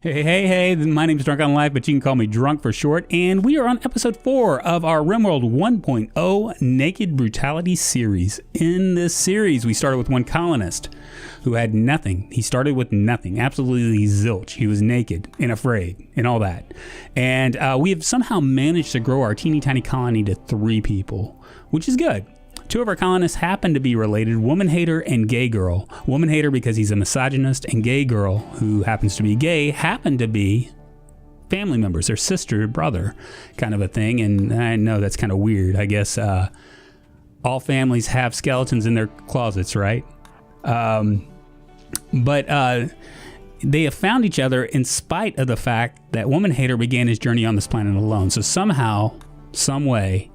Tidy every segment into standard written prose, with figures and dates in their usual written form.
Hey, my name's Drunkonlife, but you can call me Drunk for short, and we are on episode 4 of our Rimworld 1.0 Naked Brutality Series. In this series, we started with one colonist who had nothing. He started with nothing, absolutely zilch. He was naked and afraid and all that. And we have somehow managed to grow our teeny tiny colony to 3 people, which is good. 2 of our colonists happen to be related, Woman Hater and Gay Girl. Woman Hater because he's a misogynist, and Gay Girl, who happens to be gay, happen to be family members, their sister, brother, kind of a thing. And I know that's kind of weird. I guess all families have skeletons in their closets, right? But they have found each other in spite of the fact that Woman Hater began his journey on this planet alone. So somehow, some way,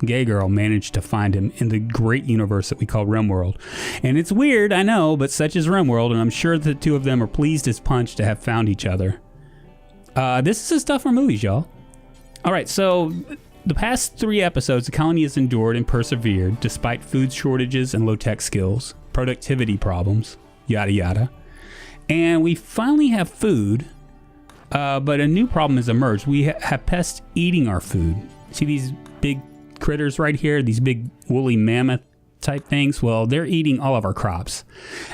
Gay Girl managed to find him in the great universe that we call Rimworld. And it's weird, I know, but such is Rimworld, and I'm sure the 2 of them are pleased as punch to have found each other. This is the stuff for movies, y'all. Alright, so the past 3 episodes, the colony has endured and persevered despite food shortages and low-tech skills, productivity problems, yada yada. And we finally have food, but a new problem has emerged. We have pests eating our food. See these big critters right here, these big woolly mammoth type things? Well, they're eating all of our crops,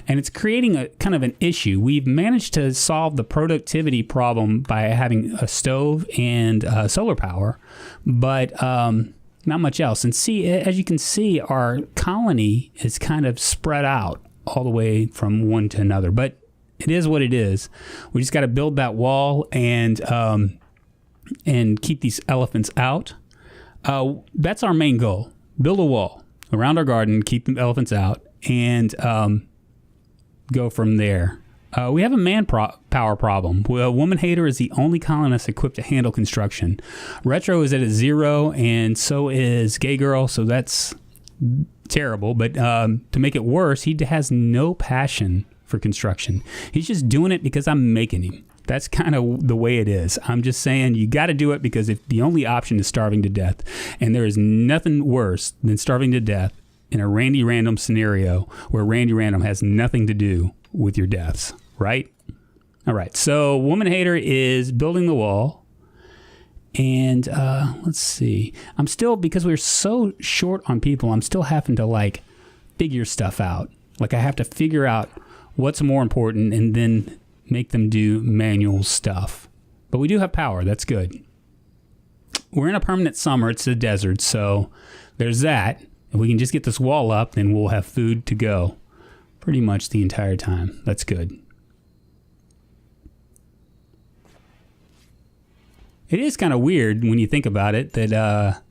and it's creating a kind of an issue. We've managed to solve the productivity problem by having a stove and solar power, but not much else. And see, as you can see, our colony is kind of spread out all the way from one to another, but it is what it is. We just got to build that wall and keep these elephants out. That's our main goal. Build a wall around our garden, keep the elephants out, and go from there. We have a manpower problem. Woman Hater is the only colonist equipped to handle construction. Retro is at a 0, and so is Gay Girl, so that's terrible. But to make it worse, he has no passion for construction. He's just doing it because I'm making him. That's kind of the way it is. I'm just saying you got to do it because if the only option is starving to death, and there is nothing worse than starving to death in a Randy Random scenario where Randy Random has nothing to do with your deaths, right? All right, so Woman Hater is building the wall, and let's see. I'm still, because we're so short on people, I'm still having to figure stuff out. I have to figure out what's more important and then make them do manual stuff. But we do have power. That's good. We're in a permanent summer. It's a desert, so there's that. If we can just get this wall up, then we'll have food to go pretty much the entire time. That's good. It is kind of weird when you think about it that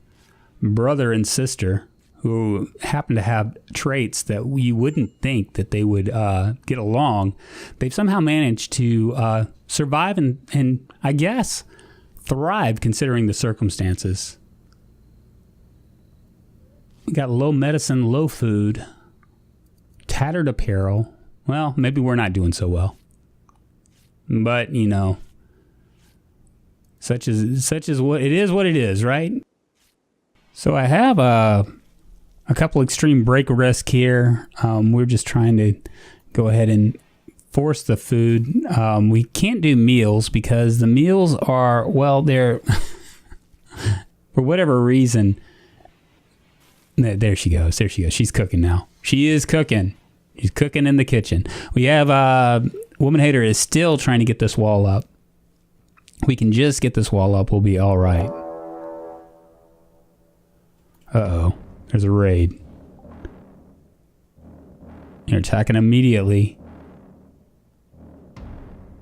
brother and sister who happen to have traits that you wouldn't think that they would get along, they've somehow managed to survive and I guess thrive considering the circumstances. We got low medicine, low food, tattered apparel. Well, maybe we're not doing so well. But, such is what it is, right? So I have a couple extreme break risk here. We're just trying to go ahead and force the food. We can't do meals because the meals are, well, they're, for whatever reason, there she goes. She's cooking now. She is cooking. She's cooking in the kitchen. We have, Woman Hater is still trying to get this wall up. We can just get this wall up. We'll be all right. Uh-oh. There's a raid. You're attacking immediately.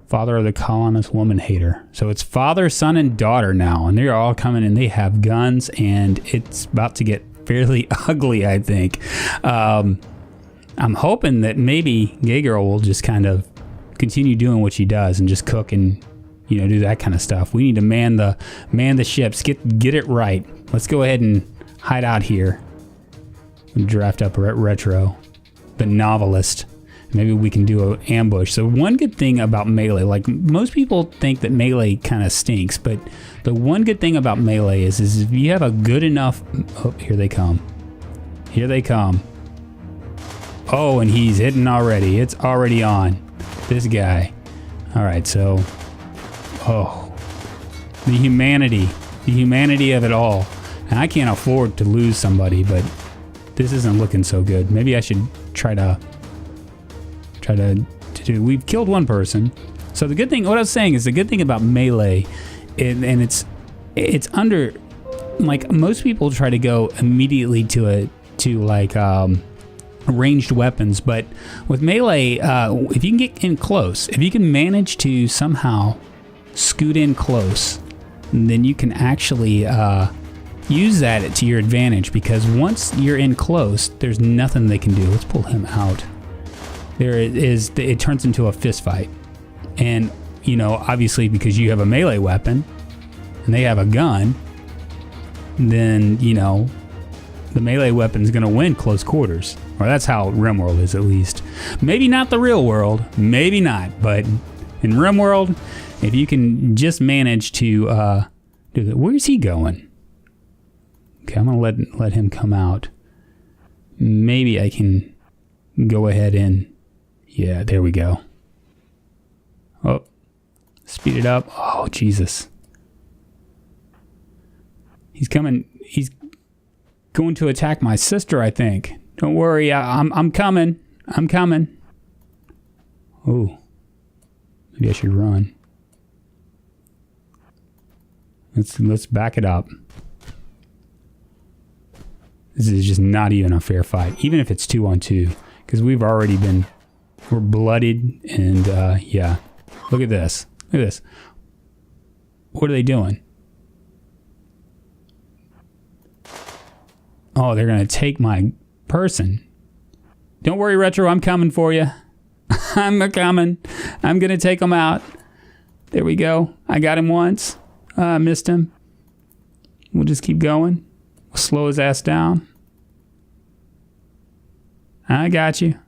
Father of the colonist, Woman Hater. So it's father, son, and daughter now. And they're all coming and they have guns. And it's about to get fairly ugly, I think. I'm hoping that maybe Gay Girl will just kind of continue doing what she does and just cook and, do that kind of stuff. We need to man the ships. Get it right. Let's go ahead and hide out here. Draft up Retro, the novelist. Maybe we can do an ambush. So one good thing about melee, most people think that melee kind of stinks, but the one good thing about melee is if you have a good enough... Oh, here they come. Oh, and he's hitting already. It's already on. This guy. All right, so Oh, the humanity of it all. And I can't afford to lose somebody, but this isn't looking so good. Maybe I should try to do. We've killed one person. So the good thing, what I was saying is the good thing about melee, and it's under, like, most people try to go immediately to ranged weapons, but with melee, if you can get in close, if you can manage to somehow scoot in close, then you can actually use that to your advantage, because once you're in close, there's nothing they can do. Let's pull him out. It turns into a fist fight. And, you know, obviously because you have a melee weapon and they have a gun, then, you know, the melee weapon's going to win close quarters. Or that's how Rimworld is, at least. Maybe not the real world. Maybe not. But in Rimworld, if you can just manage to do that. Where's he going? Okay, I'm going to let him come out. Maybe I can go ahead and... Yeah, there we go. Oh, speed it up. Oh, Jesus. He's coming. He's going to attack my sister, I think. Don't worry, I'm coming. I'm coming. Oh, maybe I should run. Let's back it up. This is just not even a fair fight, even if it's 2-on-2, because we're bloodied, and yeah. Look at this. Look at this. What are they doing? Oh, they're going to take my person. Don't worry, Retro. I'm coming for you. I'm coming. I'm going to take them out. There we go. I got him once. I missed him. We'll just keep going. We'll slow his ass down. I got you.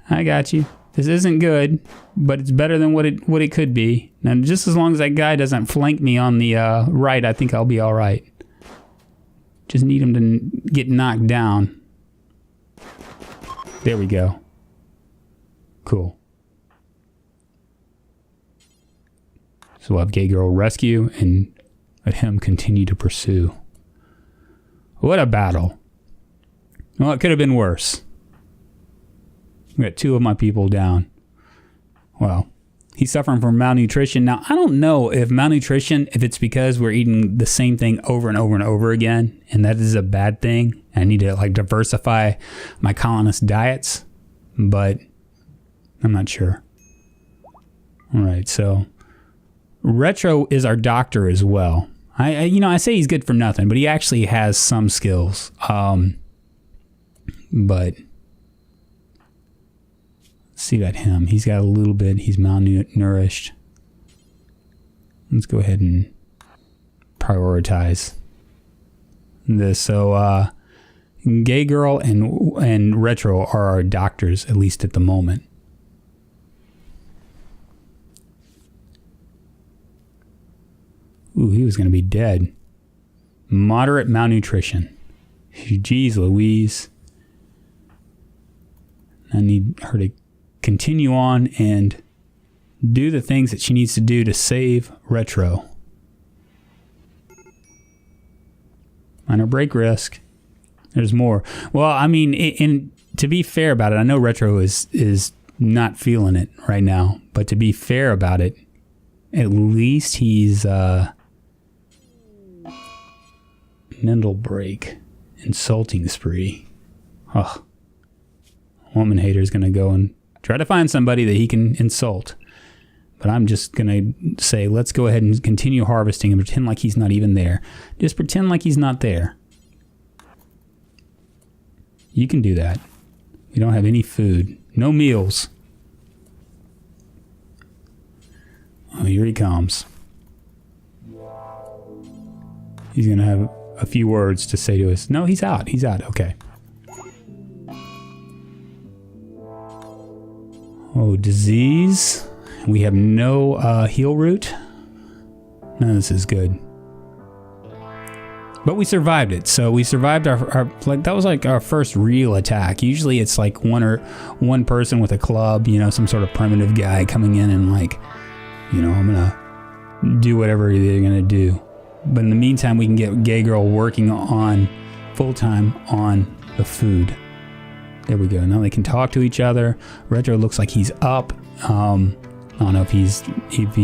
I got you. This isn't good, but it's better than what it could be. Now, just as long as that guy doesn't flank me on the right, I think I'll be all right. Just need him to get knocked down. There we go. Cool. So we'll have Gay Girl rescue and let him continue to pursue. What a battle. Well, it could have been worse. We got 2 of my people down. Well, he's suffering from malnutrition. Now, I don't know if malnutrition, if it's because we're eating the same thing over and over and over again, and that is a bad thing. I need to, like, diversify my colonist diets, but I'm not sure. All right, so Retro is our doctor as well. I say he's good for nothing, but he actually has some skills. But see about him. He's got a little bit. He's malnourished. Let's go ahead and prioritize this. So, Gay Girl and Retro are our doctors, at least at the moment. Ooh, he was going to be dead. Moderate malnutrition. Jeez Louise. I need her to continue on and do the things that she needs to do to save Retro. Minor break risk. There's more. Well, I mean, to be fair about it, I know Retro is not feeling it right now, but to be fair about it, at least he's mental break, insulting spree. Ugh. Woman hater is going to go and try to find somebody that he can insult. But I'm just going to say, let's go ahead and continue harvesting and pretend like he's not even there. Just pretend like he's not there. You can do that. We don't have any food. No meals. Oh, here he comes. He's going to have a few words to say to us. No, he's out. He's out. Okay. Oh, disease. We have no heal root. None of this is good. But we survived it. So we survived our like that was like our first real attack. Usually it's like one person with a club, you know, some sort of primitive guy coming in and like, you know, I'm gonna do whatever they're going to do. But in the meantime, we can get Gay Girl working on full-time on the food. There we go. Now they can talk to each other. Retro looks like he's up. I don't know if he's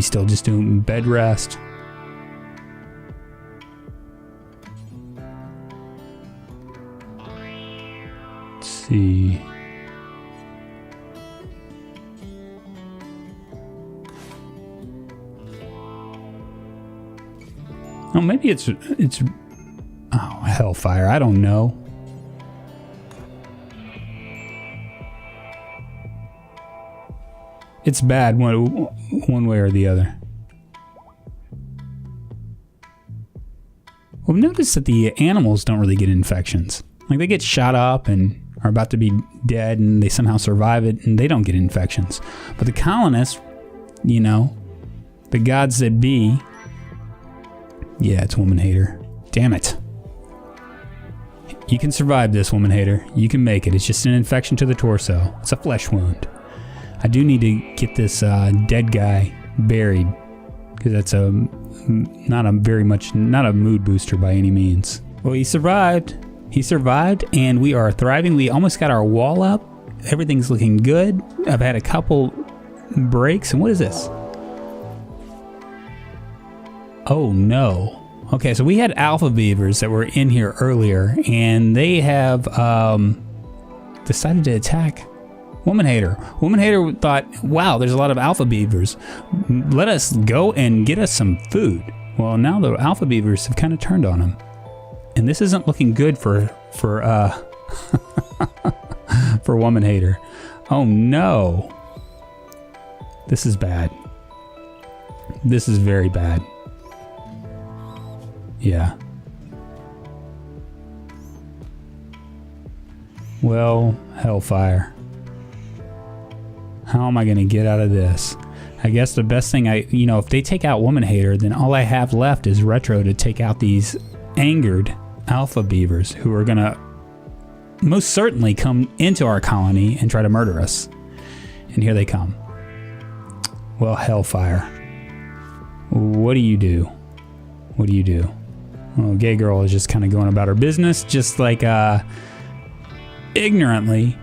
still just doing bed rest. Let's see. Oh, maybe it's oh, hellfire. I don't know. It's bad one way or the other. Well, notice that the animals don't really get infections. Like, they get shot up and are about to be dead, and they somehow survive it, and they don't get infections. But the colonists, you know, the gods that be. Yeah, it's woman hater. Damn it. You can survive this, woman hater. You can make it. It's just an infection to the torso. It's a flesh wound. I do need to get this dead guy buried, because that's not a mood booster by any means. Well, he survived. He survived, and we are thriving. We almost got our wall up. Everything's looking good. I've had a couple breaks. And what is this? Oh no. Okay, so we had Alpha Beavers that were in here earlier, and they have decided to attack Woman Hater. Woman Hater thought, wow, there's a lot of Alpha Beavers. Let us go and get us some food. Well, now the Alpha Beavers have kind of turned on him. And this isn't looking good for for Woman Hater. Oh no. This is bad. This is very bad. Yeah. Well, hellfire. How am I going to get out of this? I guess the best thing if they take out Woman Hater, then all I have left is Retro to take out these angered Alpha Beavers who are going to most certainly come into our colony and try to murder us. And here they come. Well, hellfire. What do you do? What do you do? Well, Gay Girl is just kind of going about her business, just like ignorantly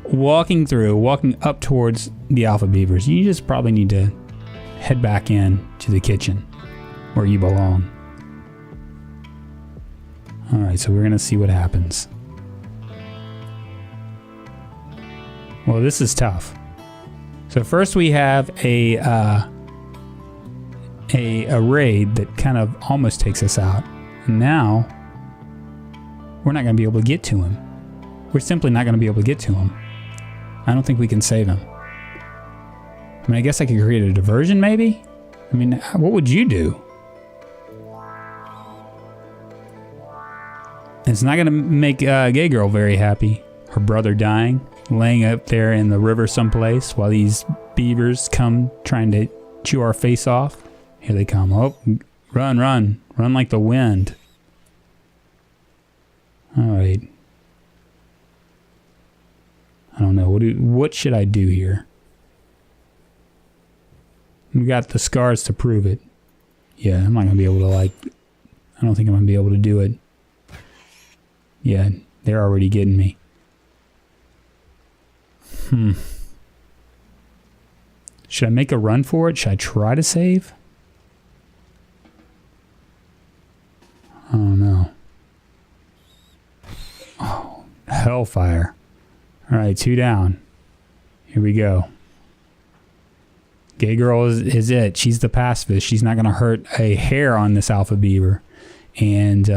walking up towards the Alpha Beavers. You just probably need to head back in to the kitchen where you belong. Alright, so we're going to see what happens. Well, this is tough. So first we have a raid that kind of almost takes us out. And now we're not going to be able to get to him. We're simply not going to be able to get to him. I don't think we can save him. I mean, I guess I could create a diversion maybe? I mean, what would you do? It's not going to make Gay Girl very happy. Her brother dying, laying up there in the river someplace while these beavers come trying to chew our face off. Here they come. Oh, run, run. Run like the wind. Alright. I don't know. What should I do here? We got the scars to prove it. Yeah, I'm not going to be able to I don't think I'm going to be able to do it. Yeah, they're already getting me. Should I make a run for it? Should I try to save? I don't know. Oh, hellfire. Alright, 2 down. Here we go. Gay Girl is it. She's the pacifist. She's not going to hurt a hair on this Alpha Beaver. And,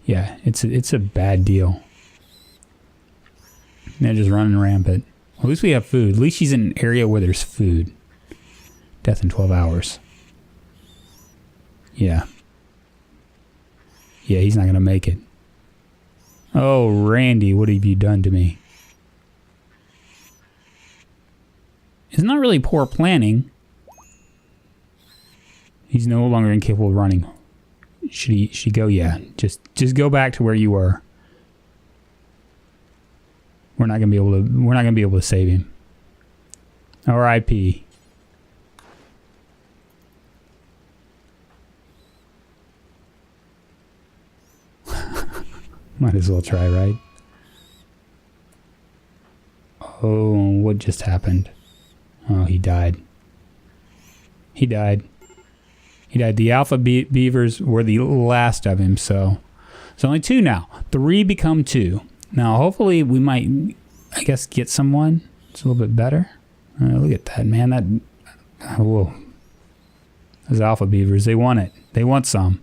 yeah, it's a bad deal. They're just running rampant. At least we have food. At least she's in an area where there's food. Death in 12 hours. Yeah. Yeah, he's not going to make it. Oh, Randy, what have you done to me? It's not really poor planning. He's no longer incapable of running. Should he go? Yeah. Just go back to where you were. We're not gonna be able to save him. R.I.P. Might as well try, right? Oh, what just happened? Oh, he died. He died. He died. The Alpha Beavers were the last of him, so it's only 2 now. 3 become 2. Now, hopefully, we might, I guess, get someone. It's a little bit better. Look at that, man. That, whoa. Those Alpha Beavers, they want it. They want some.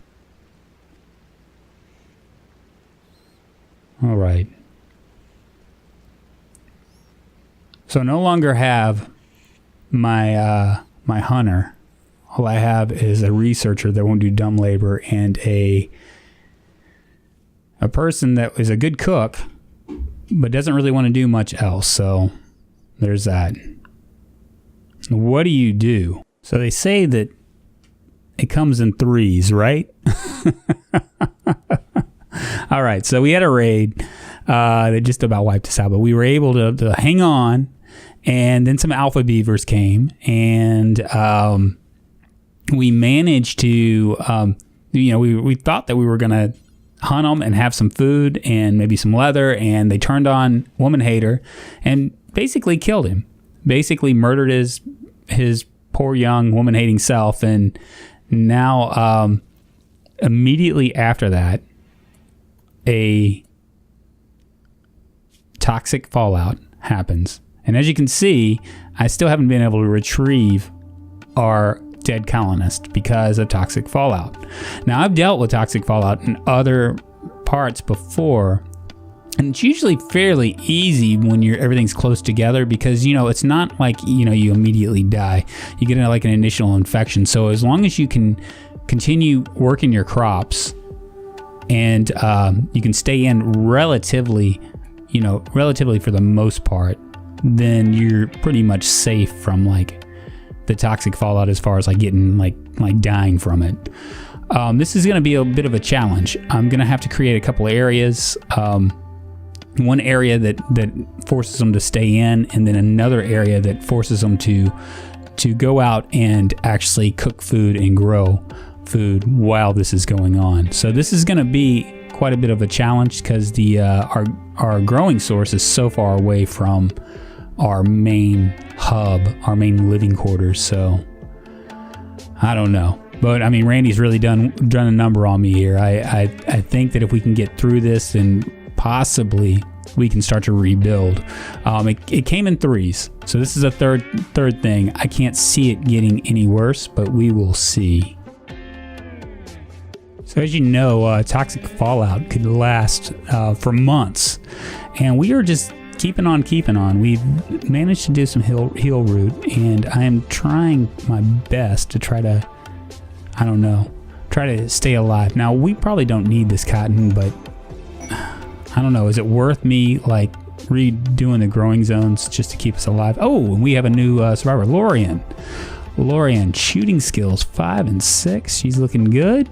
All right. So I no longer have my my hunter. All I have is a researcher that won't do dumb labor and a person that is a good cook but doesn't really want to do much else. So there's that. What do you do? So they say that it comes in 3s, right? All right, so we had a raid that just about wiped us out, but we were able to hang on, and then some Alpha Beavers came, and we managed to, we thought that we were going to hunt them and have some food and maybe some leather, and they turned on Woman Hater and basically killed him, basically murdered his poor young woman-hating self, and now immediately after that, a toxic fallout happens. And as you can see, I still haven't been able to retrieve our dead colonist because of toxic fallout. Now, I've dealt with toxic fallout in other parts before, and it's usually fairly easy when everything's close together because, it's not like, you immediately die. You get like an initial infection. So as long as you can continue working your crops and you can stay in relatively for the most part, then you're pretty much safe from like the toxic fallout as far as like getting like dying from it. This is going to be a bit of a challenge. I'm going to have to create a couple areas. One area that forces them to stay in, and then another area that forces them to go out and actually cook food and grow food while this is going on. So this is going to be quite a bit of a challenge because our growing source is so far away from our main hub, our main living quarters. So I don't know, but I mean, Randy's really done a number on me here. I think that if we can get through this, then possibly we can start to rebuild. It came in 3s, so this is a third thing. I can't see it getting any worse, but we will see. So as you know, toxic fallout could last for months, and we are just keeping on. We've managed to do some heal root, and I am trying my best to try to stay alive. Now, we probably don't need this cotton, but I don't know. Is it worth me like redoing the growing zones just to keep us alive? Oh, and we have a new survivor, Lorian. Shooting skills 5 and 6. She's looking good.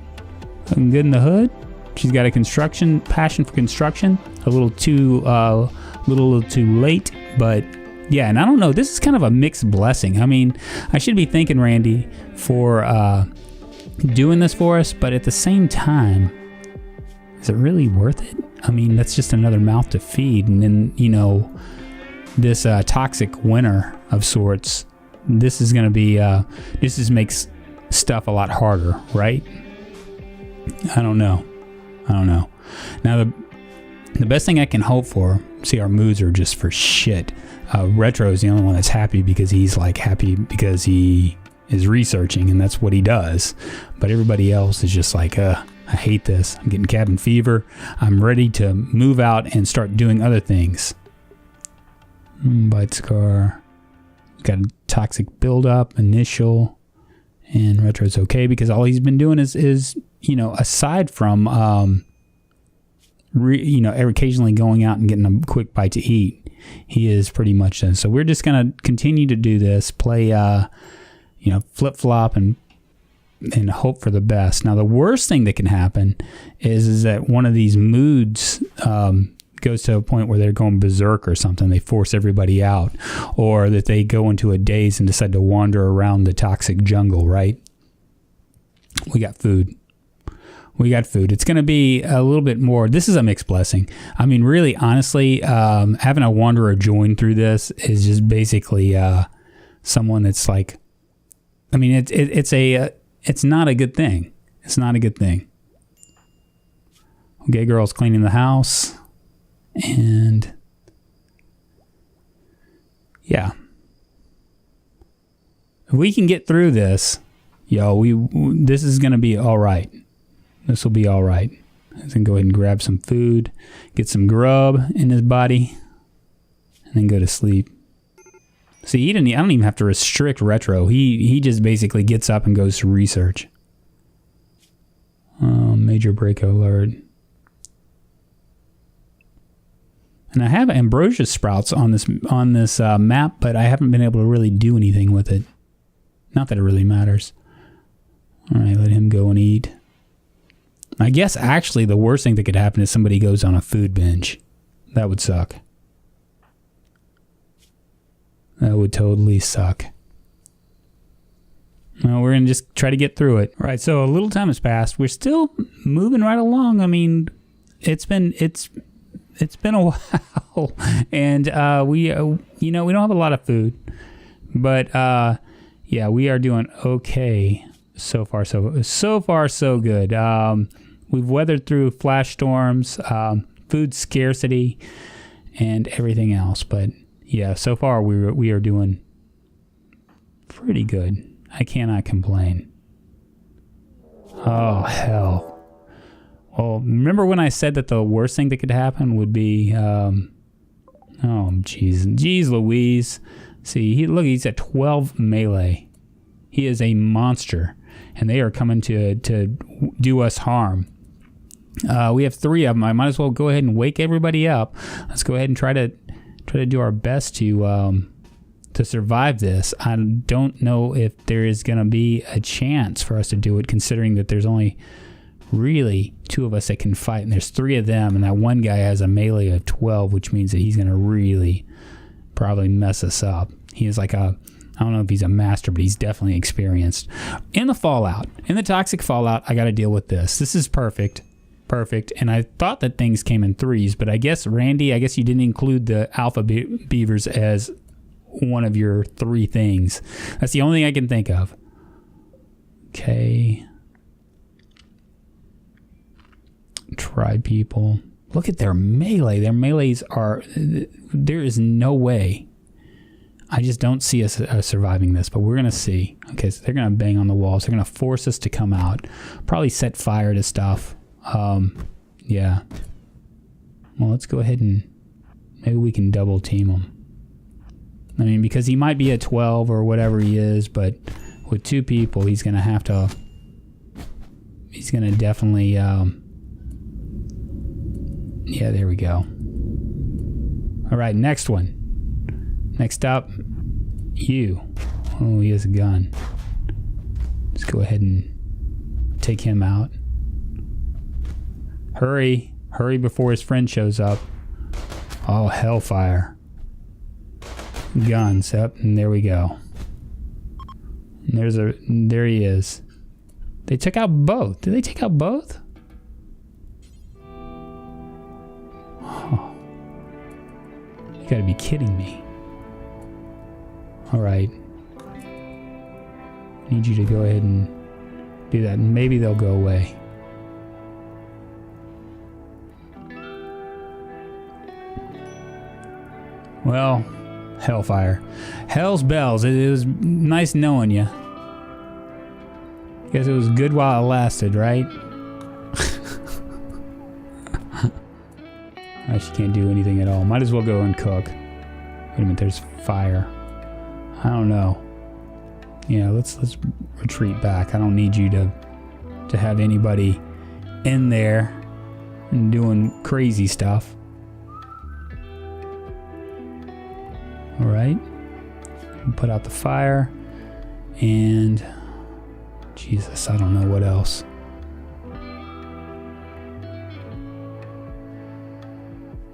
Looking good in the hood. She's got a passion for construction. A little too late, but yeah. And I don't know. This is kind of a mixed blessing. I mean, I should be thanking Randy for doing this for us, but at the same time, is it really worth it? I mean, that's just another mouth to feed, and then this toxic winter of sorts. This is going to be this just makes stuff a lot harder, right? I don't know. Now the best thing I can hope for. See, our moods are just for shit. Retro is the only one that's happy because he's happy because he is researching, and that's what he does. But everybody else is just like, I hate this. I'm getting cabin fever. I'm ready to move out and start doing other things. Bite scar. Got a toxic buildup, initial, and Retro's okay because all he's been doing is aside from occasionally going out and getting a quick bite to eat, he is pretty much done. So we're just gonna continue to do this, play flip flop and hope for the best. Now the worst thing that can happen is that one of these moods goes to a point where they're going berserk or something. They force everybody out, or that they go into a daze and decide to wander around the toxic jungle. Right? We got food. We got food. It's going to be a little bit more. This is a mixed blessing. I mean, really, honestly, having a wanderer join through this is just basically someone that's like, I mean, it's not a good thing. It's not a good thing. Okay, girl's cleaning the house, and yeah, if we can get through this, this is going to be all right. This will be all right. I can go ahead and grab some food, get some grub in his body, and then go to sleep. See, I don't even have to restrict Retro. He just basically gets up and goes to research. Major break alert. And I have ambrosia sprouts on this map, but I haven't been able to really do anything with it. Not that it really matters. All right, let him go and eat. I guess actually the worst thing that could happen is somebody goes on a food binge. That would suck. That would totally suck. Well, we're going to just try to get through it. All right, so a little time has passed. We're still moving right along. I mean, it's been a while, and we don't have a lot of food, but yeah, we are doing okay so far. So far, so good. We've weathered through flash storms, food scarcity, and everything else. But yeah, so far we are doing pretty good. I cannot complain. Oh hell. Well, remember when I said that the worst thing that could happen would be, oh, jeez Louise. See, look, he's at 12 melee. He is a monster, and they are coming to do us harm. We have 3 of them. I might as well go ahead and wake everybody up. Let's go ahead and try to do our best to survive this. I don't know if there is going to be a chance for us to do it, considering that there's only really 2 of us that can fight, and there's 3 of them, and that one guy has a melee of 12, which means that he's going to really probably mess us up. He is like I don't know if he's a master, but he's definitely experienced. In the toxic fallout, I got to deal with this. This is perfect, and I thought that things came in 3s, but I guess, Randy, you didn't include the Alpha Beavers as one of your 3 things. That's the only thing I can think of. Okay. Tribe people. Look at their melee. Their melees are... There is no way. I just don't see us surviving this, but we're going to see. Okay, so they're going to bang on the walls. They're going to force us to come out. Probably set fire to stuff. Yeah. Well, let's go ahead and... Maybe we can double team him. I mean, because he might be at 12 or whatever he is, but with 2 people, he's going to have to... He's going to definitely... Yeah, there we go. All right, next one. Next up, you. Oh, he has a gun. Let's go ahead and take him out. Hurry. Hurry before his friend shows up. Oh, hellfire. Guns up, and there we go. And there he is. They took out both. Did they take out both? Oh. You gotta be kidding me. Alright. I need you to go ahead and do that, and maybe they'll go away. Well, hellfire. Hell's bells. It was nice knowing you. Guess it was good while it lasted, right? She can't do anything at all. Might as well go and cook. Wait a minute, there's fire. I don't know. Yeah, let's retreat back. I don't need you to have anybody in there and doing crazy stuff. All right. Put out the fire. And Jesus, I don't know what else.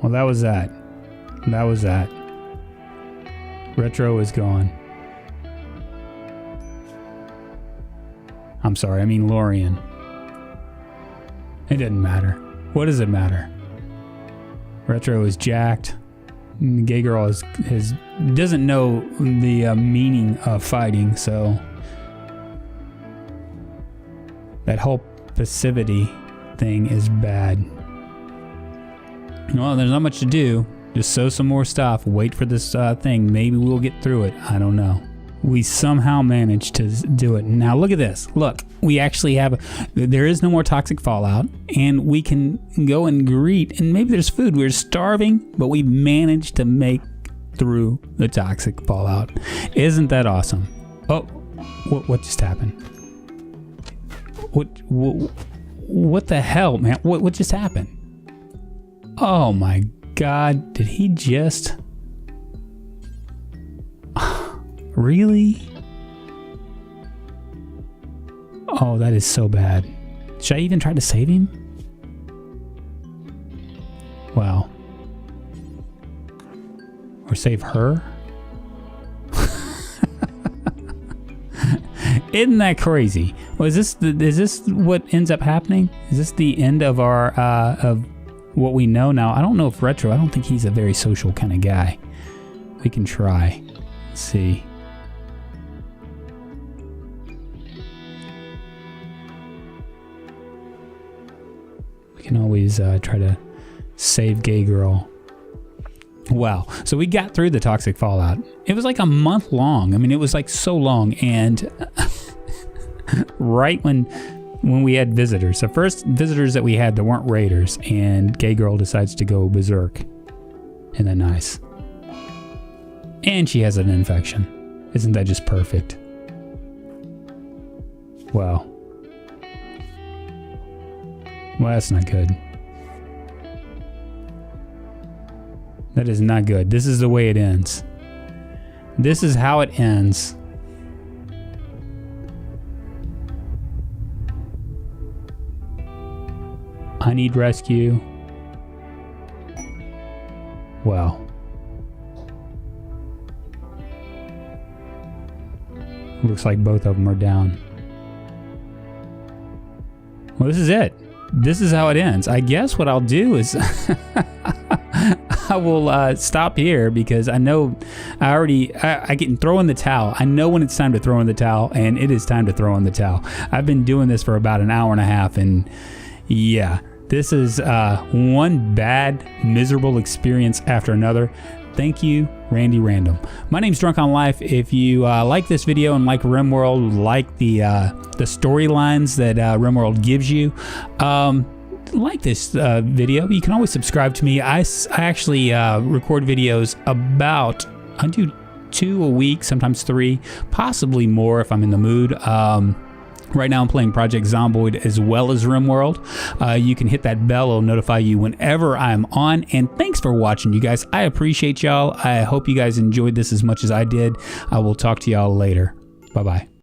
Well, that was that. That was that. Retro is gone. I'm sorry, I mean Lorian. It doesn't matter. What does it matter? Retro is jacked. The gay girl doesn't know the meaning of fighting, so that whole passivity thing is bad. Well, there's not much to do. Just sew some more stuff. Wait for this thing. Maybe we'll get through it. I don't know. We somehow managed to do it. Now look at this. Look, we actually there is no more toxic fallout, and we can go and greet, and maybe there's food. We're starving, but we managed to make through the toxic fallout. Isn't that awesome? Oh, what just happened? What the hell, man? What just happened? Oh my God, did he just... Really? Oh, that is so bad. Should I even try to save him? Wow. Or save her? Isn't that crazy? Well, is this what ends up happening? Is this the end of our of what we know now? I don't know if Retro, I don't think he's a very social kind of guy. We can try. Let's see. Can always try to save gay girl. Wow. So we got through the toxic fallout. It was like a month long. I mean, it was like so long. And right when we had visitors, the first visitors that we had that weren't raiders, and gay girl decides to go berserk. Isn't that nice? And she has an infection. Isn't that just perfect? Wow. Well, that's not good. That is not good. This is the way it ends. This is how it ends. I need rescue. Wow. Looks like both of them are down. Well, this is it. This is how it ends. I guess what I'll do is I will stop here, because I know I can throw in the towel. I know when it's time to throw in the towel, and it is time to throw in the towel. I've been doing this for about an hour and a half, and yeah, this is one bad, miserable experience after another. Thank you, Randy Random. My name's Drunkonlife. If you like this video and like Rimworld, like the storylines that Rimworld gives you, like this video, you can always subscribe to me. I actually record videos about, I do 2 a week, sometimes 3, possibly more if I'm in the mood. Right now I'm playing Project Zomboid as well as Rimworld. You can hit that bell. It'll notify you whenever I'm on. And thanks for watching, you guys. I appreciate y'all. I hope you guys enjoyed this as much as I did. I will talk to y'all later. Bye-bye.